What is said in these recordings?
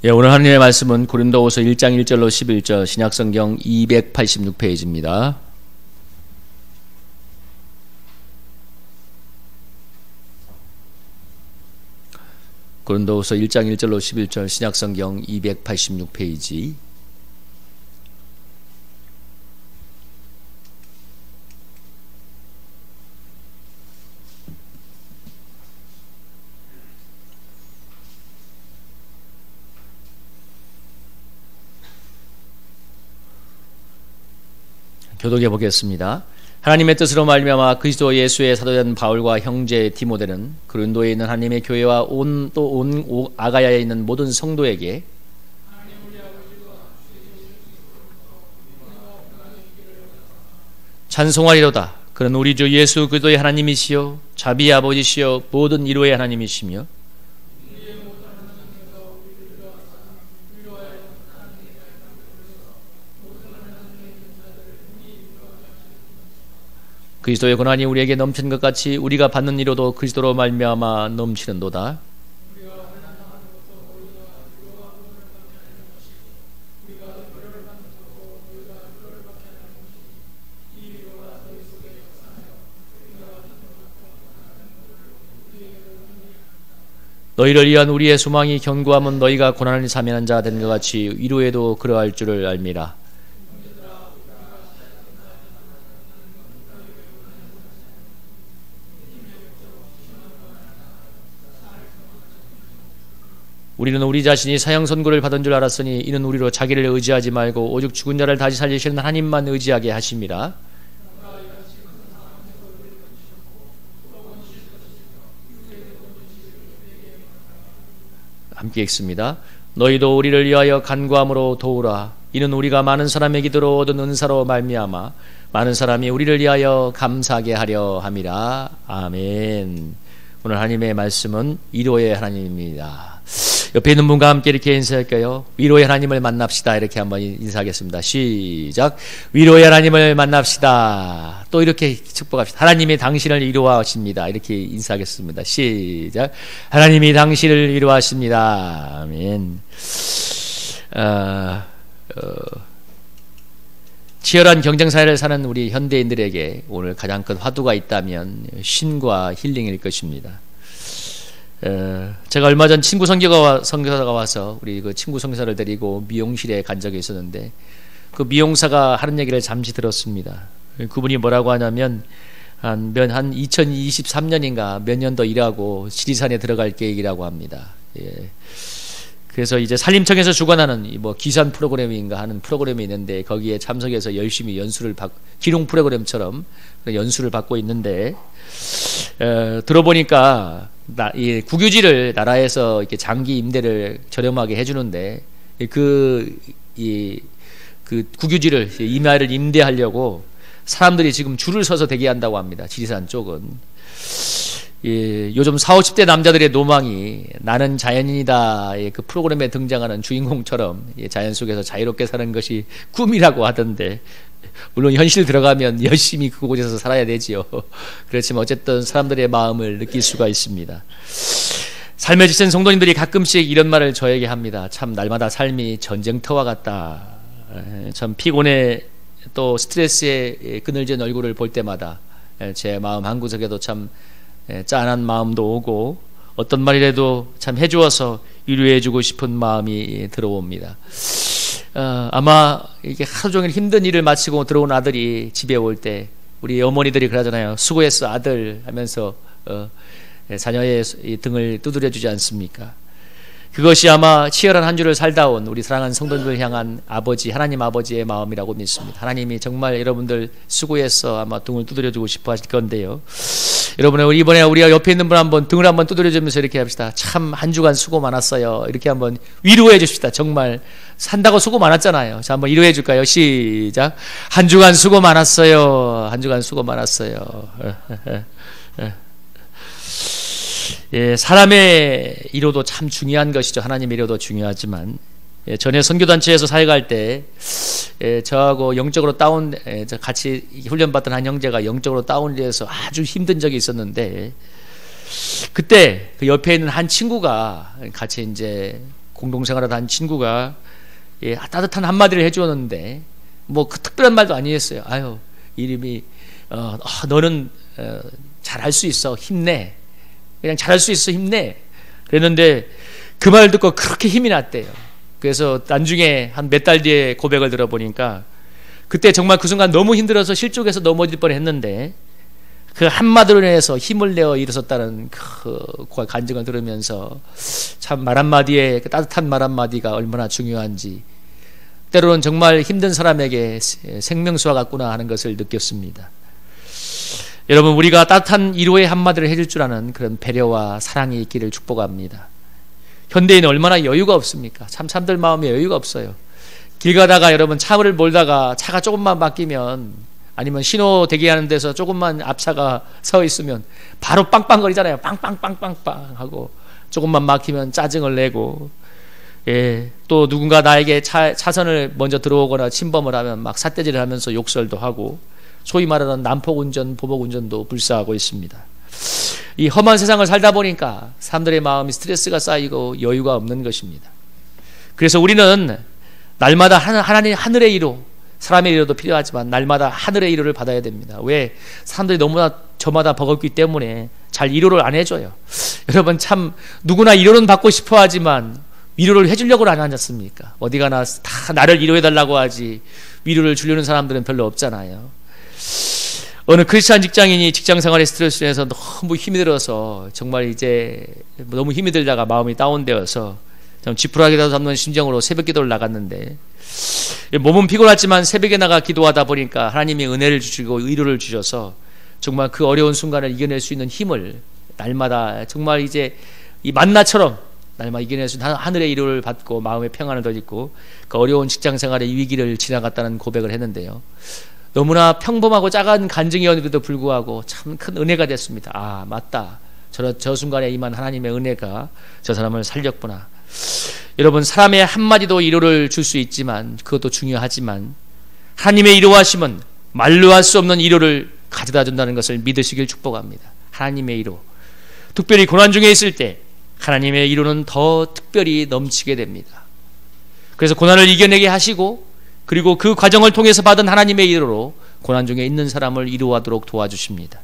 예, 오늘 하나님의 말씀은 고린도후서 1장 1절로 11절 신약성경 286페이지입니다. 고린도후서 1장 1절로 11절 신약성경 286페이지. 교독해 보겠습니다. 하나님의 뜻으로 말미암아 그리스도 예수의 사도된 바울과 형제 디모데는 고린도에 있는 하나님의 교회와 온 아가야에 있는 모든 성도에게 찬송하리로다. 그는 우리 주 예수 그리스도의 하나님이시요 자비의 아버지시요 모든 위로의 하나님이시며 그리스도의 고난이 우리에게 넘치는 것 같이 우리가 받는 위로도 그리스도로 말미암아 넘치는도다. 너희를 위한 우리의 소망이 견고함은 너희가 고난을 사면한 자 된 것 같이 위로에도 그러할 줄을 알미라. 우리는 우리 자신이 사형 선고를 받은 줄 알았으니 이는 우리로 자기를 의지하지 말고 오직 죽은 자를 다시 살리시는 하나님만 의지하게 하심이라. 함께 읽습니다. 너희도 우리를 위하여 간구함으로 도우라. 이는 우리가 많은 사람의 기도로 얻은 은사로 말미암아 많은 사람이 우리를 위하여 감사하게 하려 함이라. 아멘. 오늘 하나님의 말씀은 위로의 하나님입니다. 옆에 있는 분과 함께 이렇게 인사할까요? 위로의 하나님을 만납시다. 이렇게 한번 인사하겠습니다. 시작. 위로의 하나님을 만납시다. 또 이렇게 축복합시다. 하나님이 당신을 위로하십니다. 이렇게 인사하겠습니다. 시작. 하나님이 당신을 위로하십니다. 아멘. 치열한 경쟁사회를 사는 우리 현대인들에게 오늘 가장 큰 화두가 있다면 쉼과 힐링일 것입니다. 제가 얼마 전 친구 선교사가 와서 우리 그 친구 선교사를 데리고 미용실에 간 적이 있었는데 그 미용사가 하는 얘기를 잠시 들었습니다. 그분이 뭐라고 하냐면 한 2023년인가 몇 년 더 일하고 지리산에 들어갈 계획이라고 합니다. 예. 그래서 이제 산림청에서 주관하는 뭐 기산 프로그램인가 하는 프로그램이 있는데 거기에 참석해서 열심히 연수를 기농 프로그램처럼 연수를 받고 있는데 들어보니까 이 국유지를 나라에서 이렇게 장기 임대를 저렴하게 해주는데 그 국유지를 임야를 임대하려고 사람들이 지금 줄을 서서 대기한다고 합니다. 지리산 쪽은. 요즘 40, 50대 남자들의 로망이 나는 자연인이다의 그 프로그램에 등장하는 주인공처럼 자연 속에서 자유롭게 사는 것이 꿈이라고 하던데 물론 현실 들어가면 열심히 그곳에서 살아야 되지요. 그렇지만 어쨌든 사람들의 마음을 느낄 수가 있습니다. 삶에 지친 성도님들이 가끔씩 이런 말을 저에게 합니다. 참 날마다 삶이 전쟁터와 같다. 참 피곤해 또 스트레스에 그늘진 얼굴을 볼 때마다 제 마음 한구석에도 참 짠한 마음도 오고 어떤 말이라도 참 해주어서 위로해주고 싶은 마음이 들어옵니다. 아마 이게 하루 종일 힘든 일을 마치고 들어온 아들이 집에 올 때 우리 어머니들이 그러잖아요. 수고했어 아들 하면서 자녀의 등을 두드려 주지 않습니까? 그것이 아마 치열한 한 주를 살다 온 우리 사랑하는 성도님을 향한 아버지 하나님 아버지의 마음이라고 믿습니다. 하나님이 정말 여러분들 수고해서 아마 등을 두드려 주고 싶어 하실 건데요. 여러분 이번에 우리가 옆에 있는 분 한번 등을 한번 두드려 주면서 이렇게 합시다. 참 한 주간 수고 많았어요. 이렇게 한번 위로해 주십시다. 정말 산다고 수고 많았잖아요. 자 한번 위로해 줄까요? 시작. 한 주간 수고 많았어요. 한 주간 수고 많았어요. 예, 사람의 위로도 참 중요한 것이죠. 하나님의 위로도 중요하지만 전에 선교단체에서 사역할 때 저하고 영적으로 같이 훈련받던 한 형제가 영적으로 다운돼서 아주 힘든 적이 있었는데 그때 그 옆에 있는 한 친구가 같이 이제 공동생활을 한 친구가 따뜻한 한마디를 해주었는데 뭐 그 특별한 말도 아니었어요. 아유, 이름이 너는 잘할 수 있어, 힘내. 그냥 잘할 수 있어, 힘내. 그랬는데 그 말 듣고 그렇게 힘이 났대요. 그래서 나중에 한 몇 달 뒤에 고백을 들어보니까 그때 정말 그 순간 너무 힘들어서 실족해서 넘어질 뻔했는데 그 한마디로 인해서 힘을 내어 일어섰다는 그 간증을 들으면서 참 말 한마디에, 그 따뜻한 말 한마디가 얼마나 중요한지, 때로는 정말 힘든 사람에게 생명수와 같구나 하는 것을 느꼈습니다. 여러분, 우리가 따뜻한 위로의 한마디를 해줄 줄 아는 그런 배려와 사랑이 있기를 축복합니다. 현대인은 얼마나 여유가 없습니까? 참 사람들 마음에 여유가 없어요. 길 가다가 여러분 차를 몰다가 차가 조금만 바뀌면, 아니면 신호 대기하는 데서 조금만 앞차가 서 있으면 바로 빵빵거리잖아요. 빵빵빵빵빵 하고, 조금만 막히면 짜증을 내고, 또 누군가 나에게 차선을 먼저 들어오거나 침범을 하면 막 삿대질을 하면서 욕설도 하고, 소위 말하는 난폭운전, 보복운전도 불사하고 있습니다. 이 험한 세상을 살다 보니까 사람들의 마음이 스트레스가 쌓이고 여유가 없는 것입니다. 그래서 우리는 날마다 하나님 하늘의 위로, 사람의 위로도 필요하지만 날마다 하늘의 위로를 받아야 됩니다. 왜? 사람들이 너무나 저마다 버겁기 때문에 잘 위로를 안 해줘요. 여러분, 참 누구나 위로는 받고 싶어 하지만 위로를 해주려고 안 하지 않습니까? 어디 가나 다 나를 위로해달라고 하지 위로를 주려는 사람들은 별로 없잖아요. 어느 크리스찬 직장인이 직장생활의 스트레스 중에서 너무 힘이 들어서 정말 이제 너무 힘이 들다가 마음이 다운되어서 좀 지푸라기라도 잡는 심정으로 새벽 기도를 나갔는데, 몸은 피곤하지만 새벽에 나가 기도하다 보니까 하나님이 은혜를 주시고 위로를 주셔서 정말 그 어려운 순간을 이겨낼 수 있는 힘을 날마다 정말 이제 이 만나처럼 날마다 이겨낼 수 있는 하늘의 위로를 받고 마음의 평안을 덧입고 그 어려운 직장생활의 위기를 지나갔다는 고백을 했는데요. 너무나 평범하고 작은 간증이었는데도 불구하고 참 큰 은혜가 됐습니다. 아, 맞다. 저 순간에 임한 하나님의 은혜가 저 사람을 살렸구나. 여러분, 사람의 한마디도 위로를 줄 수 있지만, 그것도 중요하지만 하나님의 위로하심은 말로 할 수 없는 위로를 가져다 준다는 것을 믿으시길 축복합니다. 하나님의 위로, 특별히 고난 중에 있을 때 하나님의 위로는 더 특별히 넘치게 됩니다. 그래서 고난을 이겨내게 하시고, 그리고 그 과정을 통해서 받은 하나님의 위로로 고난 중에 있는 사람을 위로하도록 도와주십니다.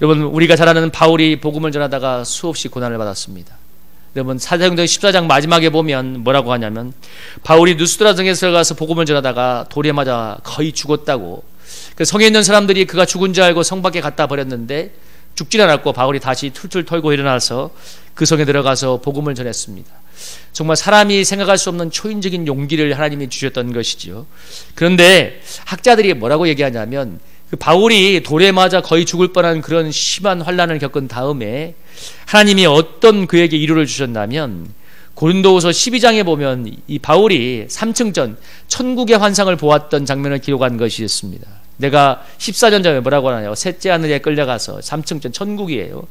여러분, 우리가 잘 아는 바울이 복음을 전하다가 수없이 고난을 받았습니다. 여러분, 사도행전 14장 마지막에 보면 뭐라고 하냐면, 바울이 누스드라 성에서 들어가서 복음을 전하다가 돌에 맞아 거의 죽었다고, 그 성에 있는 사람들이 그가 죽은 줄 알고 성 밖에 갖다 버렸는데 죽질 않았고 바울이 다시 툴툴 털고 일어나서 그 성에 들어가서 복음을 전했습니다. 정말 사람이 생각할 수 없는 초인적인 용기를 하나님이 주셨던 것이죠. 그런데 학자들이 뭐라고 얘기하냐면, 그 바울이 돌에 맞아 거의 죽을 뻔한 그런 심한 환난을 겪은 다음에 하나님이 어떤 그에게 위로를 주셨냐면, 고린도후서 12장에 보면 이 바울이 3층 전 천국의 환상을 보았던 장면을 기록한 것이 있습니다. 내가 14전장에 뭐라고 하나요? 셋째 하늘에 끌려가서 3층 전 천국이에요.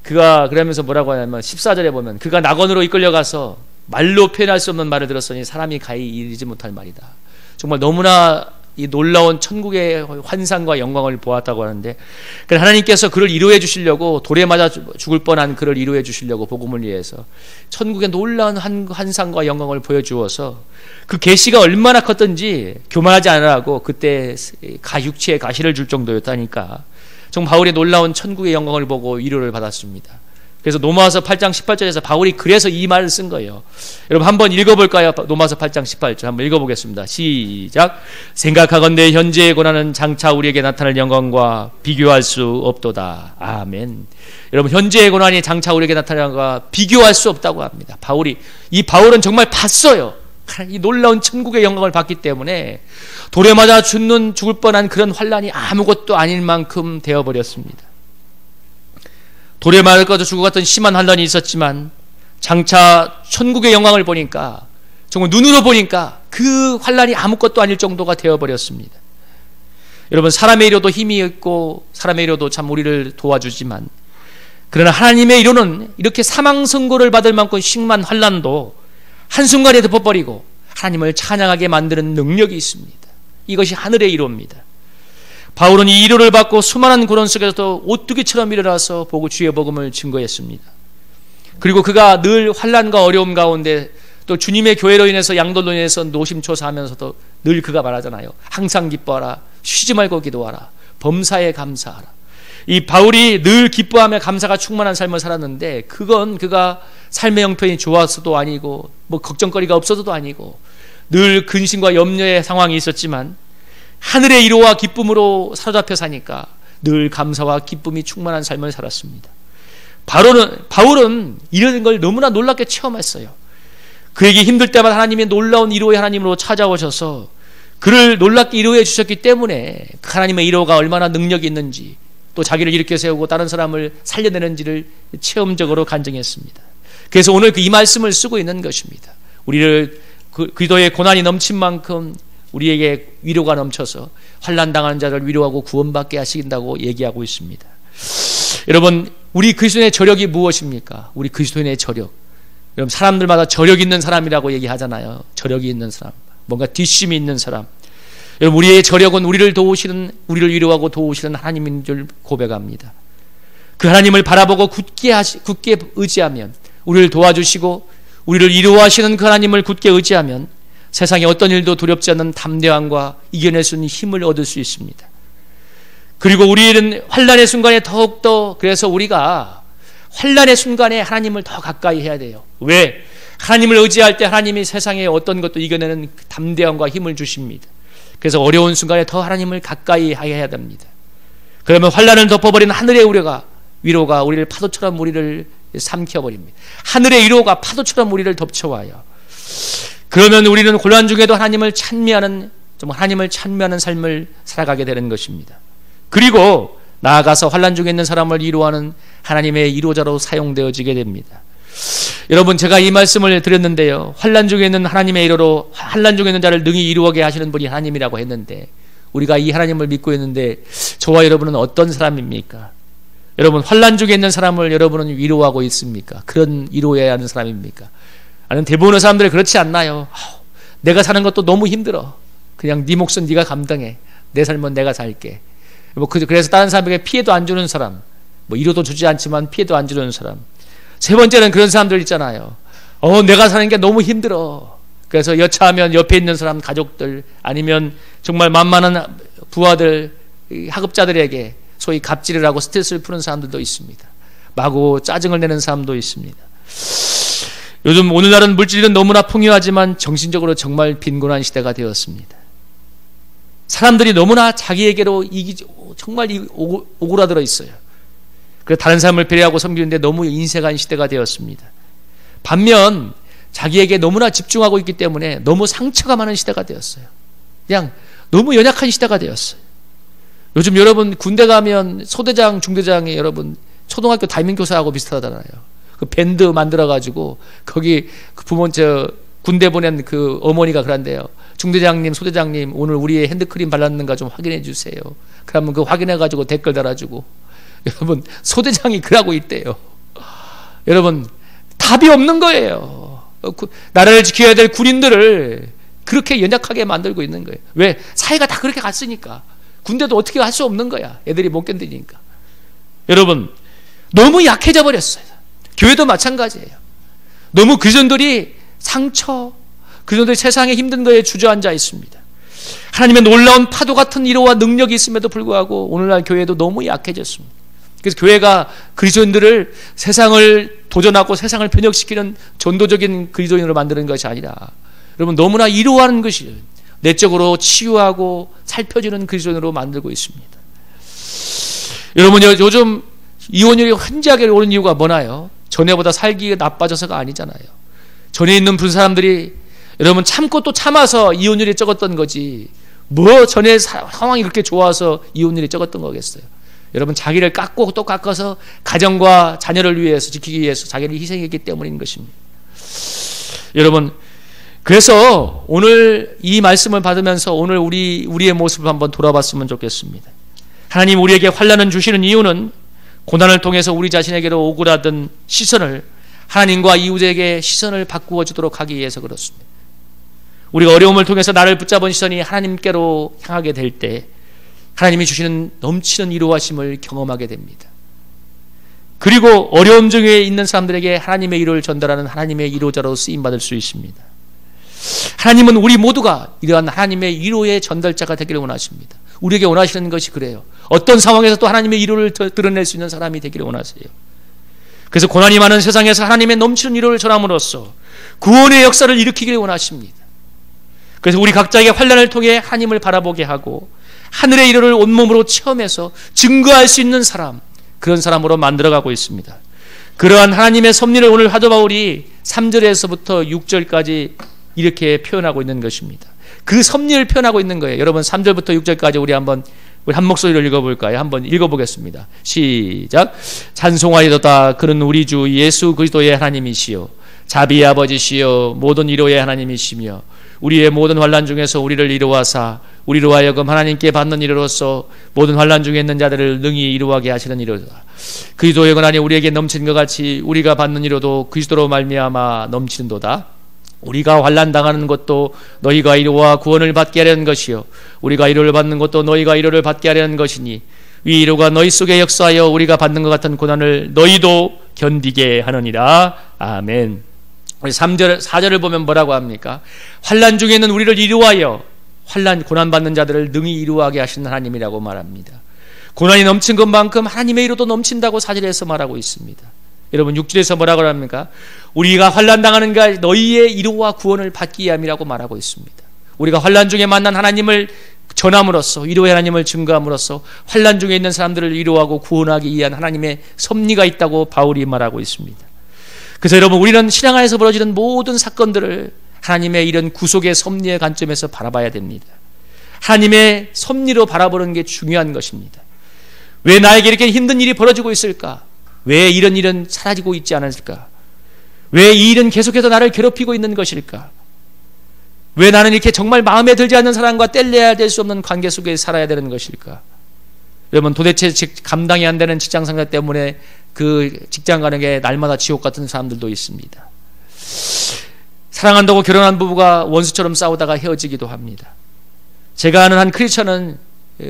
그가 그러면서 뭐라고 하냐면 14절에 보면, 그가 낙원으로 이끌려가서 말로 표현할 수 없는 말을 들었으니 사람이 가히 이르지 못할 말이다. 정말 너무나 이 놀라운 천국의 환상과 영광을 보았다고 하는데, 하나님께서 그를 위로해 주시려고, 돌에 맞아 죽을 뻔한 그를 위로해 주시려고 복음을 위해서 천국의 놀라운 환상과 영광을 보여주어서 그 계시가 얼마나 컸던지 교만하지 않으라고 그때 육체에 가시를 줄 정도였다니까. 정말 바울이 놀라운 천국의 영광을 보고 위로를 받았습니다. 그래서 로마서 8장 18절에서 바울이 그래서 이 말을 쓴 거예요. 여러분, 한번 읽어볼까요? 로마서 8장 18절 한번 읽어보겠습니다. 시작. 생각하건대 현재의 고난은 장차 우리에게 나타날 영광과 비교할 수 없도다. 아멘. 여러분, 현재의 고난이 장차 우리에게 나타날 영광과 비교할 수 없다고 합니다. 바울은 정말 봤어요. 이 놀라운 천국의 영광을 봤기 때문에 돌에 맞아 죽을 뻔한 그런 환난이 아무것도 아닐 만큼 되어버렸습니다. 돌에 맞아 죽을 것 같은 심한 환난이 있었지만 장차 천국의 영광을 보니까, 정말 눈으로 보니까 그 환난이 아무것도 아닐 정도가 되어버렸습니다. 여러분, 사람의 위로도 힘이 있고 사람의 위로도 참 우리를 도와주지만, 그러나 하나님의 위로는 이렇게 사망 선고를 받을 만큼 심한 환난도 한순간에 덮어버리고 하나님을 찬양하게 만드는 능력이 있습니다. 이것이 하늘의 위로입니다. 바울은 이 위로를 받고 수많은 고난 속에서도 오뚜기처럼 일어나서 주의 복음을 증거했습니다. 그리고 그가 늘 환난과 어려움 가운데 또 주님의 교회로 인해서 양돌로 인해서 노심초사하면서도 늘 그가 말하잖아요. 항상 기뻐하라. 쉬지 말고 기도하라. 범사에 감사하라. 이 바울이 늘 기뻐하며 감사가 충만한 삶을 살았는데 그건 그가 삶의 형편이 좋아서도 아니고 뭐 걱정거리가 없어서도 아니고 늘 근심과 염려의 상황이 있었지만 하늘의 위로와 기쁨으로 사로잡혀 사니까 늘 감사와 기쁨이 충만한 삶을 살았습니다. 바울은 이런 걸 너무나 놀랍게 체험했어요. 그에게 힘들 때마다 하나님이 놀라운 위로의 하나님으로 찾아오셔서 그를 놀랍게 위로해 주셨기 때문에 그 하나님의 위로가 얼마나 능력이 있는지 또 자기를 일으켜 세우고 다른 사람을 살려내는지를 체험적으로 간증했습니다. 그래서 오늘 이 말씀을 쓰고 있는 것입니다. 우리를 기도의 고난이 넘친 만큼 우리에게 위로가 넘쳐서 환난당하는 자를 위로하고 구원받게 하신다고 얘기하고 있습니다. 여러분, 우리 그리스도인의 저력이 무엇입니까? 우리 그리스도인의 저력, 여러분, 사람들마다 저력 있는 사람이라고 얘기하잖아요. 저력이 있는 사람, 뭔가 뒷심이 있는 사람. 여러분, 우리의 저력은 우리를 우리를 위로하고 도우시는 하나님인 줄 고백합니다. 그 하나님을 바라보고 굳게 의지하면, 우리를 도와주시고 우리를 위로하시는 그 하나님을 굳게 의지하면 세상에 어떤 일도 두렵지 않는 담대함과 이겨낼 수 있는 힘을 얻을 수 있습니다. 그리고 우리는 환난의 순간에 더욱더, 그래서 우리가 환난의 순간에 하나님을 더 가까이 해야 돼요. 왜? 하나님을 의지할 때 하나님이 세상에 어떤 것도 이겨내는 담대함과 힘을 주십니다. 그래서 어려운 순간에 더 하나님을 가까이 해야 됩니다. 그러면 환난을 덮어버리는 하늘의 위로가 우리를 파도처럼 우리를 삼켜버립니다. 하늘의 위로가 파도처럼 우리를 덮쳐와요. 그러면 우리는 곤란 중에도 하나님을 찬미하는 삶을 살아가게 되는 것입니다. 그리고 나아가서 환난 중에 있는 사람을 위로하는 하나님의 위로자로 사용되어지게 됩니다. 여러분, 제가 이 말씀을 드렸는데요, 환난 중에 있는 하나님의 위로로 환난 중에 있는 자를 능히 위로하게 하시는 분이 하나님이라고 했는데, 우리가 이 하나님을 믿고 있는데 저와 여러분은 어떤 사람입니까? 여러분, 환난 중에 있는 사람을 여러분은 위로하고 있습니까? 그런 위로해야 하는 사람입니까? 아니면 대부분의 사람들이 그렇지 않나요? 내가 사는 것도 너무 힘들어. 그냥 네 몫은 네가 감당해. 내 삶은 내가 살게. 그래서 다른 사람에게 피해도 안 주는 사람, 위로도 주지 않지만 피해도 안 주는 사람. 세 번째는 그런 사람들 있잖아요. 내가 사는 게 너무 힘들어. 그래서 여차하면 옆에 있는 사람, 가족들, 아니면 정말 만만한 부하들, 학업자들에게 소위 갑질을 하고 스트레스를 푸는 사람들도 있습니다. 마구 짜증을 내는 사람도 있습니다. 요즘 오늘날은 물질은 너무나 풍요하지만 정신적으로 정말 빈곤한 시대가 되었습니다. 사람들이 너무나 자기에게로 정말 오그라들어 있어요. 그래서 다른 사람을 배려하고 섬기는데 너무 인색한 시대가 되었습니다. 반면 자기에게 너무나 집중하고 있기 때문에 너무 상처가 많은 시대가 되었어요. 그냥 너무 연약한 시대가 되었어요. 요즘 여러분 군대 가면 소대장, 중대장이 여러분 초등학교 담임교사하고 비슷하잖아요. 그 밴드 만들어가지고 거기 그 군대 보낸 그 어머니가 그런데요. 중대장님, 소대장님, 오늘 우리의 핸드크림 발랐는가 좀 확인해 주세요. 그러면 그 확인해가지고 댓글 달아주고. 여러분, 소대장이 그러고 있대요. 여러분, 답이 없는 거예요. 나라를 지켜야 될 군인들을 그렇게 연약하게 만들고 있는 거예요. 왜? 사회가 다 그렇게 갔으니까. 군대도 어떻게 할 수 없는 거야. 애들이 못 견디니까. 여러분, 너무 약해져 버렸어요. 교회도 마찬가지예요. 너무 그전들이 그전들이 세상에 힘든 거에 주저앉아 있습니다. 하나님의 놀라운 파도 같은 위로와 능력이 있음에도 불구하고 오늘날 교회도 너무 약해졌습니다. 그래서 교회가 그리스도인들을 세상을 도전하고 세상을 변혁시키는 전도적인 그리스도인으로 만드는 것이 아니라, 여러분, 너무나 위로하는 것이 내적으로 치유하고 살펴주는 그리스도인으로 만들고 있습니다. 여러분, 요즘 이혼율이 현저하게 오른 이유가 뭐나요? 전에보다 살기가 나빠져서가 아니잖아요. 전에 있는 사람들이 여러분 참고 또 참아서 이혼율이 적었던 거지, 전에 상황이 그렇게 좋아서 이혼율이 적었던 거겠어요. 여러분, 자기를 깎고 또 깎아서 가정과 자녀를 위해서 지키기 위해서 자기를 희생했기 때문인 것입니다. 여러분, 그래서 오늘 이 말씀을 받으면서 오늘 우리의 모습을 한번 돌아봤으면 좋겠습니다. 하나님 우리에게 환난을 주시는 이유는 고난을 통해서 우리 자신에게로 오그라든 시선을 하나님과 이웃에게 시선을 바꾸어 주도록 하기 위해서 그렇습니다. 우리가 어려움을 통해서 나를 붙잡은 시선이 하나님께로 향하게 될 때 하나님이 주시는 넘치는 위로하심을 경험하게 됩니다. 그리고 어려움 중에 있는 사람들에게 하나님의 위로를 전달하는 하나님의 위로자로 쓰임받을 수 있습니다. 하나님은 우리 모두가 이러한 하나님의 위로의 전달자가 되기를 원하십니다. 우리에게 원하시는 것이 그래요. 어떤 상황에서 또 하나님의 위로를 드러낼 수 있는 사람이 되기를 원하세요. 그래서 고난이 많은 세상에서 하나님의 넘치는 위로를 전함으로써 구원의 역사를 일으키기를 원하십니다. 그래서 우리 각자에게 환난을 통해 하나님을 바라보게 하고 하늘의 위로를 온몸으로 체험해서 증거할 수 있는 사람, 그런 사람으로 만들어가고 있습니다. 그러한 하나님의 섭리를 오늘 사도 바울이 3절에서부터 6절까지 이렇게 표현하고 있는 것입니다. 그 섭리를 표현하고 있는 거예요. 여러분 3절부터 6절까지 우리 한 목소리로 읽어볼까요? 한번 읽어보겠습니다. 시작. 찬송하리로다. 그는 우리 주 예수 그리스도의 하나님이시요 자비의 아버지시요 모든 위로의 하나님이시며 우리의 모든 환난 중에서 우리를 위로하사 우리로 하여금 하나님께 받는 이로로서 모든 환난 중에 있는 자들을 능히 위로하게 하시는 이로다. 그리스도의 권한이 우리에게 넘치는 것 같이 우리가 받는 이로도 그리스도로 말미암아 넘치는도다. 우리가 환난 당하는 것도 너희가 위로와 구원을 받게 하려는 것이요 우리가 위로를 받는 것도 너희가 위로를 받게 하려는 것이니 이 위로가 너희 속에 역사하여 우리가 받는 것 같은 고난을 너희도 견디게 하느니라. 아멘. 3절, 4절을 보면 뭐라고 합니까? 환난 중에 있는 우리를 위로하여 고난 받는 자들을 능히 위로하게 하시는 하나님이라고 말합니다. 고난이 넘친 것만큼 하나님의 위로도 넘친다고 4절에서 말하고 있습니다. 여러분 6절에서 뭐라고 합니까? 우리가 환난 당하는 가 너희의 위로와 구원을 받기 위함이라고 말하고 있습니다. 우리가 환난 중에 만난 하나님을 전함으로써 위로의 하나님을 증거함으로써 환난 중에 있는 사람들을 위로하고 구원하기 위한 하나님의 섭리가 있다고 바울이 말하고 있습니다. 그래서 여러분 우리는 신앙 안에서 벌어지는 모든 사건들을 하나님의 이런 구속의 섭리의 관점에서 바라봐야 됩니다. 하나님의 섭리로 바라보는 게 중요한 것입니다. 왜 나에게 이렇게 힘든 일이 벌어지고 있을까? 왜 이런 일은 사라지고 있지 않았을까? 왜 이 일은 계속해서 나를 괴롭히고 있는 것일까? 왜 나는 이렇게 정말 마음에 들지 않는 사람과 뗄래야 될 수 없는 관계 속에 살아야 되는 것일까? 여러분 도대체 감당이 안 되는 직장 상사 때문에 그 직장 가는 게 날마다 지옥 같은 사람들도 있습니다. 사랑한다고 결혼한 부부가 원수처럼 싸우다가 헤어지기도 합니다. 제가 아는 한 크리스천은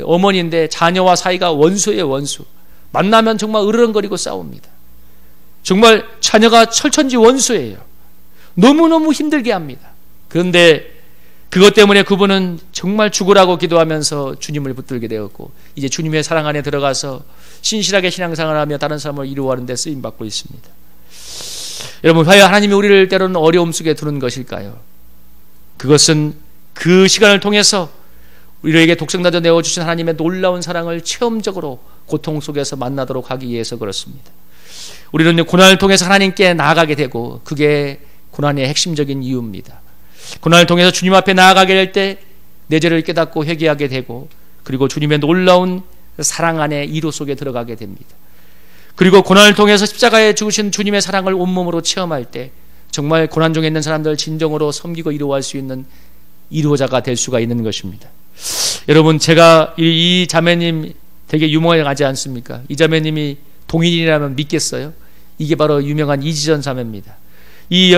어머니인데 자녀와 사이가 원수예요. 원수. 만나면 정말 으르렁거리고 싸웁니다. 정말 자녀가 철천지 원수예요. 너무너무 힘들게 합니다. 그런데 그것 때문에 그분은 정말 죽으라고 기도하면서 주님을 붙들게 되었고 이제 주님의 사랑 안에 들어가서 신실하게 신앙생활을 하며 다른 사람을 위로하는 데 쓰임받고 있습니다. 여러분 과연 하나님이 우리를 때로는 어려움 속에 두는 것일까요? 그것은 그 시간을 통해서 우리에게 독생자도 내어주신 하나님의 놀라운 사랑을 체험적으로 고통 속에서 만나도록 하기 위해서 그렇습니다. 우리는 고난을 통해서 하나님께 나아가게 되고 그게 고난의 핵심적인 이유입니다. 고난을 통해서 주님 앞에 나아가게 될 때 내 죄를 깨닫고 회개하게 되고 그리고 주님의 놀라운 사랑 안에 위로 속에 들어가게 됩니다. 그리고 고난을 통해서 십자가에 죽으신 주님의 사랑을 온몸으로 체험할 때 정말 고난 중에 있는 사람들을 진정으로 섬기고 위로할 수 있는 위로자가 될 수가 있는 것입니다. 여러분 제가 이 자매님 되게 유명하지 않습니까? 이 자매님이 동일이라면 믿겠어요? 이게 바로 유명한 이지전 자매입니다. 이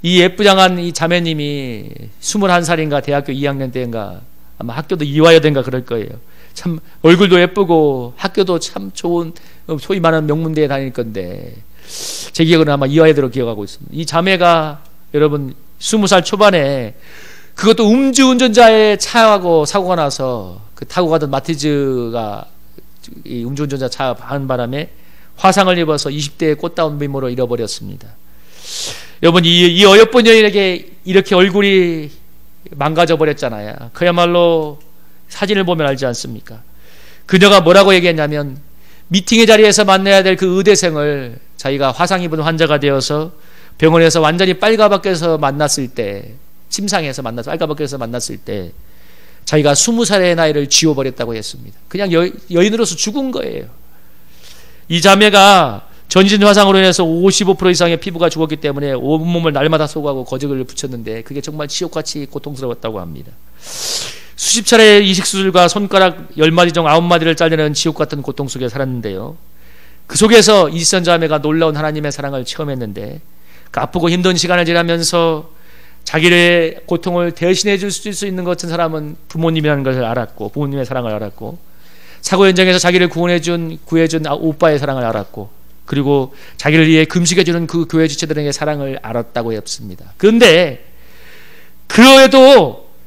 예쁘장한 이 자매님이 21살인가 대학교 2학년 때인가 아마 학교도 이화여대인가 그럴 거예요. 참 얼굴도 예쁘고 학교도 참 좋은 소위 말하는 명문대에 다닐 건데 제 기억은 아마 이화여대로 기억하고 있습니다. 이 자매가 여러분 20살 초반에 그것도 음주운전자의 차하고 사고가 나서 그 타고 가던 마티즈가 이 음주운전자 차 반 바람에 화상을 입어서 20대의 꽃다운 미모로 잃어버렸습니다. 여러분 이 어여쁜 여인에게 이렇게 얼굴이 망가져 버렸잖아요. 그야말로 사진을 보면 알지 않습니까? 그녀가 뭐라고 얘기했냐면 미팅의 자리에서 만나야 될 그 의대생을 자기가 화상 입은 환자가 되어서 병원에서 완전히 빨가벗겨서 만났을 때 침상에서 만나서 빨가벗겨서 만났을 때 자기가 20살의 나이를 지워버렸다고 했습니다. 그냥 여인으로서 죽은 거예요. 이 자매가 전신 화상으로 인해서 55% 이상의 피부가 죽었기 때문에 온몸을 날마다 쏘고하고 거적을 붙였는데 그게 정말 지옥같이 고통스러웠다고 합니다. 수십 차례의 이식수술과 손가락 10마디 중 9마디를 잘리는 지옥같은 고통 속에 살았는데요. 그 속에서 이지선 자매가 놀라운 하나님의 사랑을 체험했는데 그 아프고 힘든 시간을 지나면서 자기의 고통을 대신해 줄 수 있는 것 같은 사람은 부모님이라는 것을 알았고 부모님의 사랑을 알았고 사고 현장에서 자기를 구해준 오빠의 사랑을 알았고 그리고 자기를 위해 금식해주는 그 교회 지체들에게 사랑을 알았다고 했습니다. 그런데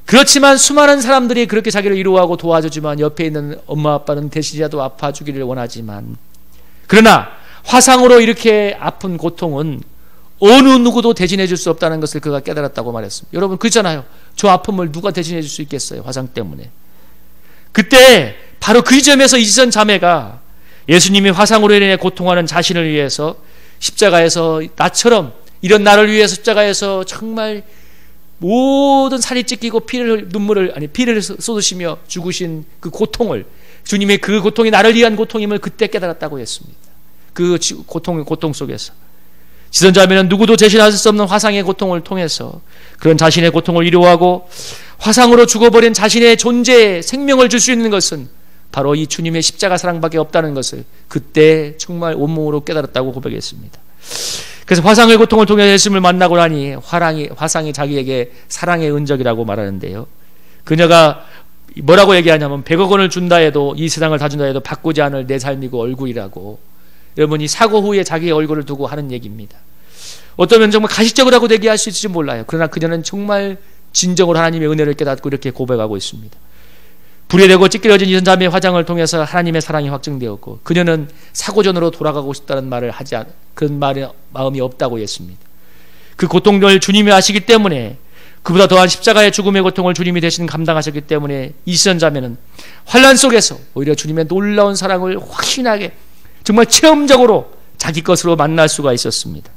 그렇지만 수많은 사람들이 그렇게 자기를 위로하고 도와주지만 옆에 있는 엄마 아빠는 대신이라도 아파주기를 원하지만, 그러나 화상으로 이렇게 아픈 고통은 어느 누구도 대신해 줄 수 없다는 것을 그가 깨달았다고 말했습니다. 여러분 그렇잖아요. 저 아픔을 누가 대신해 줄 수 있겠어요? 화상 때문에. 그때 바로 그 점에서 이지선 자매가 예수님이 화상으로 인해 고통하는 자신을 위해서 십자가에서 나처럼 이런 나를 위해서 십자가에서 정말 모든 살이 찢기고 피를 쏟으시며 죽으신 그 고통을, 주님의 그 고통이 나를 위한 고통임을 그때 깨달았다고 했습니다. 그 고통 속에서 지선자매는 누구도 대신할 수 없는 화상의 고통을 통해서 그런 자신의 고통을 위로하고 화상으로 죽어버린 자신의 존재에 생명을 줄 수 있는 것은 바로 이 주님의 십자가 사랑밖에 없다는 것을 그때 정말 온몸으로 깨달았다고 고백했습니다. 그래서 화상의 고통을 통해 예수님을 만나고 나니 화상이 자기에게 사랑의 은적이라고 말하는데요. 그녀가 뭐라고 얘기하냐면 100억 원을 준다 해도, 이 세상을 다 준다 해도 바꾸지 않을 내 삶이고 얼굴이라고. 여러분, 이 사고 후에 자기의 얼굴을 두고 하는 얘기입니다. 어쩌면 정말 가식적이라고 얘기할 수 있을지 몰라요. 그러나 그녀는 정말 진정으로 하나님의 은혜를 깨닫고 이렇게 고백하고 있습니다. 불에 대고 찢겨진 이선 자매의 화장을 통해서 하나님의 사랑이 확증되었고, 그녀는 사고전으로 돌아가고 싶다는 말을 그런 마음이 없다고 했습니다. 그 고통을 주님이 아시기 때문에, 그보다 더한 십자가의 죽음의 고통을 주님이 대신 감당하셨기 때문에 이선 자매는 환난 속에서 오히려 주님의 놀라운 사랑을 확신하게 정말 체험적으로 자기 것으로 만날 수가 있었습니다.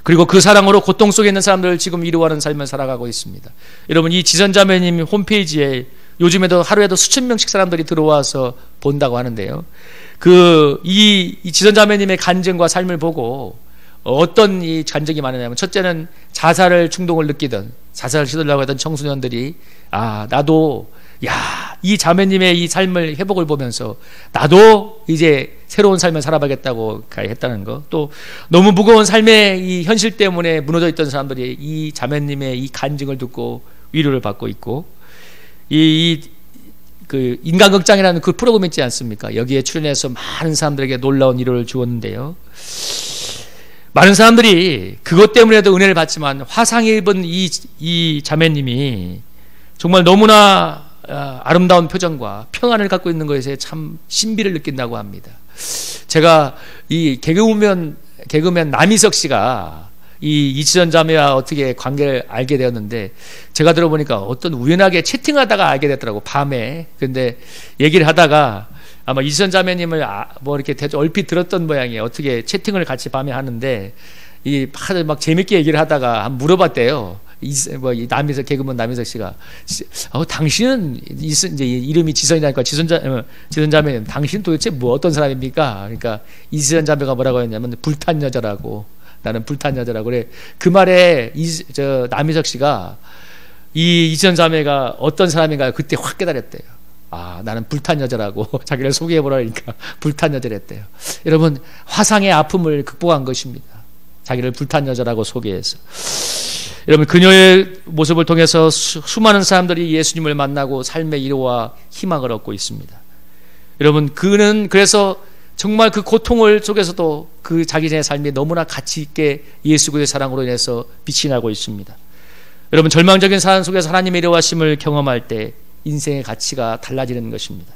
그리고 그 사랑으로 고통 속에 있는 사람들을 지금 위로하는 삶을 살아가고 있습니다. 여러분, 이 지선자매님 홈페이지에 요즘에도 하루에도 수천 명씩 사람들이 들어와서 본다고 하는데요. 이 지선자매님의 간증과 삶을 보고 어떤 이 간증이 많으냐면, 첫째는 자살을 충동을 느끼던, 자살을 시도하려고 했던 청소년들이 이 자매님의 이 삶을 회복을 보면서 나도 이제 새로운 삶을 살아가겠다고 했다는 거. 또 너무 무거운 삶의 이 현실 때문에 무너져 있던 사람들이 이 자매님의 이 간증을 듣고 위로를 받고 있고, 그 인간극장이라는 그 프로그램 있지 않습니까? 여기에 출연해서 많은 사람들에게 놀라운 위로를 주었는데요. 많은 사람들이 그것 때문에도 은혜를 받지만 화상에 입은 이 자매님이 정말 너무나 아름다운 표정과 평안을 갖고 있는 것에 참 신비를 느낀다고 합니다. 제가 이 개그맨 남희석 씨가 이 이지선 자매와 어떻게 관계를 알게 되었는데, 제가 들어보니까 어떤 우연하게 채팅하다가 알게 됐더라고, 밤에. 근데 얘기를 하다가 아마 이지선 자매님을 뭐 이렇게 얼핏 들었던 모양이에요. 어떻게 채팅을 같이 밤에 하는데 막 재밌게 얘기를 하다가 한번 물어봤대요. 남희석, 개그맨 남희석 씨가 당신은 이제 이름이 지선이라니까 지선 자매는 당신 도대체 뭐 어떤 사람입니까? 그러니까 이지선 자매가 뭐라고 했냐면 불탄 여자라고. 나는 불탄 여자라고 그래. 그 말에 남희석 씨가 이 이지선 자매가 어떤 사람인가 그때 확 깨달았대요. 나는 불탄 여자라고 자기를 소개해보라니까 불탄 여자랬대요. 여러분, 화상의 아픔을 극복한 것입니다. 자기를 불탄 여자라고 소개해서. 여러분, 그녀의 모습을 통해서 수많은 사람들이 예수님을 만나고 삶의 위로와 희망을 얻고 있습니다. 여러분, 그는 그래서 정말 그 고통을 속에서도 그 자기의 삶이 너무나 가치 있게 예수 그리스도의 사랑으로 인해서 빛이 나고 있습니다. 여러분, 절망적인 삶 속에서 하나님의 위로하심을 경험할 때 인생의 가치가 달라지는 것입니다.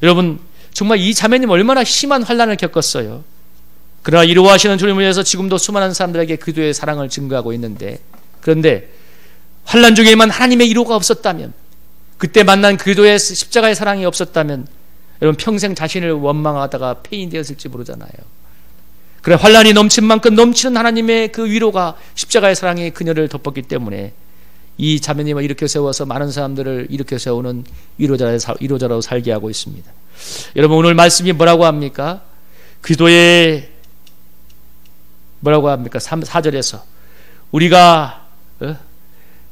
여러분, 정말 이 자매님 얼마나 심한 환난을 겪었어요. 그러나 위로하시는 주님을 위해서 지금도 수많은 사람들에게 그리스도의 사랑을 증거하고 있는데, 그런데 환난 중에만 하나님의 위로가 없었다면, 그때 만난 그리스도의 십자가의 사랑이 없었다면 여러분, 평생 자신을 원망하다가 폐인되었을지 모르잖아요. 그래, 환난이 넘친 만큼 넘치는 하나님의 그 위로가, 십자가의 사랑이 그녀를 덮었기 때문에 이 자매님을 일으켜 세워서 많은 사람들을 일으켜 세우는 위로자로 살게 하고 있습니다. 여러분, 오늘 말씀이 뭐라고 합니까? 그리스도의 뭐라고 합니까? 4절에서 우리가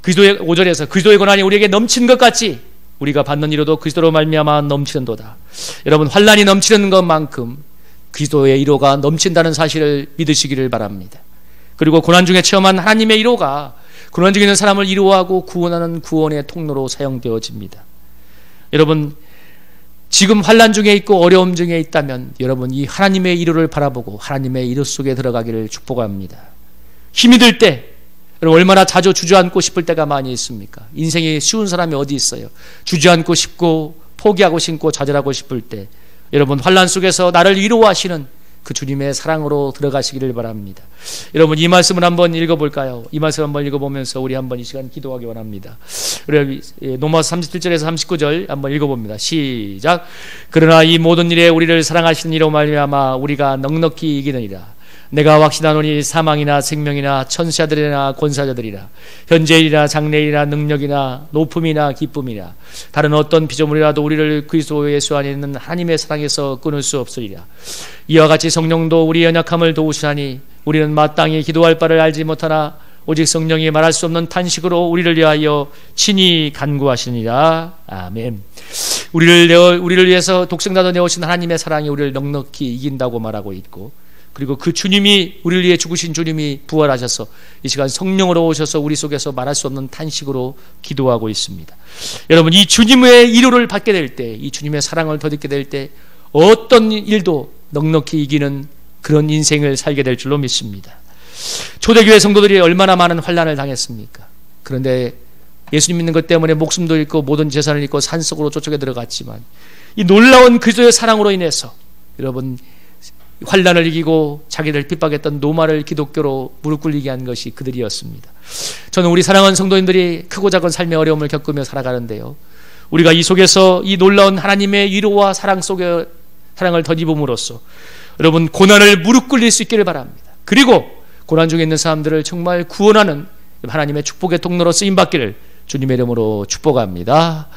그리스도의 5절에서 그리스도의 권한이 우리에게 넘친 것 같이 우리가 받는 위로도 그리스도로 말미암아 넘치는도다. 여러분, 환난이 넘치는 것만큼 그리스도의 위로가 넘친다는 사실을 믿으시기를 바랍니다. 그리고 고난 중에 체험한 하나님의 위로가 고난 중에 있는 사람을 위로하고 구원하는 구원의 통로로 사용되어집니다. 여러분, 지금 환난 중에 있고 어려움 중에 있다면 여러분 이 하나님의 이루를 바라보고 하나님의 이루 속에 들어가기를 축복합니다. 힘이 들 때 여러분 얼마나 자주 주저앉고 싶을 때가 많이 있습니까? 인생이 쉬운 사람이 어디 있어요? 주저앉고 싶고 포기하고 싶고 좌절하고 싶을 때 여러분 환난 속에서 나를 위로하시는 그 주님의 사랑으로 들어가시기를 바랍니다. 여러분 이 말씀을 한번 읽어볼까요? 이 말씀 한번 읽어보면서 우리 한번 이 시간 기도하기 원합니다. 우리 로마서 37절에서 39절 한번 읽어봅니다. 시작. 그러나 이 모든 일에 우리를 사랑하시는 이로 말미암아 우리가 넉넉히 이기느니라. 내가 확신하노니 사망이나 생명이나 천사들이나 권사자들이나 현재일이나 장래일이나 능력이나 높음이나 기쁨이나 다른 어떤 피조물이라도 우리를 그리스도 예수 안에 있는 하나님의 사랑에서 끊을 수 없으리라. 이와 같이 성령도 우리 연약함을 도우시나니 우리는 마땅히 기도할 바를 알지 못하나 오직 성령이 말할 수 없는 탄식으로 우리를 위하여 친히 간구하시니라. 아멘. 우리를 위해서 독생자도 내오신 하나님의 사랑이 우리를 넉넉히 이긴다고 말하고 있고, 그리고 그 주님이 우리를 위해 죽으신 주님이 부활하셔서 이 시간 성령으로 오셔서 우리 속에서 말할 수 없는 탄식으로 기도하고 있습니다. 여러분 이 주님의 위로를 받게 될 때, 이 주님의 사랑을 덧입게 될 때 어떤 일도 넉넉히 이기는 그런 인생을 살게 될 줄로 믿습니다. 초대교회 성도들이 얼마나 많은 환난을 당했습니까? 그런데 예수님 믿는 것 때문에 목숨도 잃고 모든 재산을 잃고 산속으로 쫓겨 들어갔지만 이 놀라운 그리스도의 사랑으로 인해서 여러분 환난을 이기고 자기를 핍박했던 노마를 기독교로 무릎 꿇리게 한 것이 그들이었습니다. 저는 우리 사랑하는 성도님들이 크고 작은 삶의 어려움을 겪으며 살아가는데요, 우리가 이 속에서 이 놀라운 하나님의 위로와 사랑 속에 사랑을 덧입음으로써 여러분 고난을 무릎 꿇릴 수 있기를 바랍니다. 그리고 고난 중에 있는 사람들을 정말 구원하는 하나님의 축복의 통로로 쓰임받기를 주님의 이름으로 축복합니다.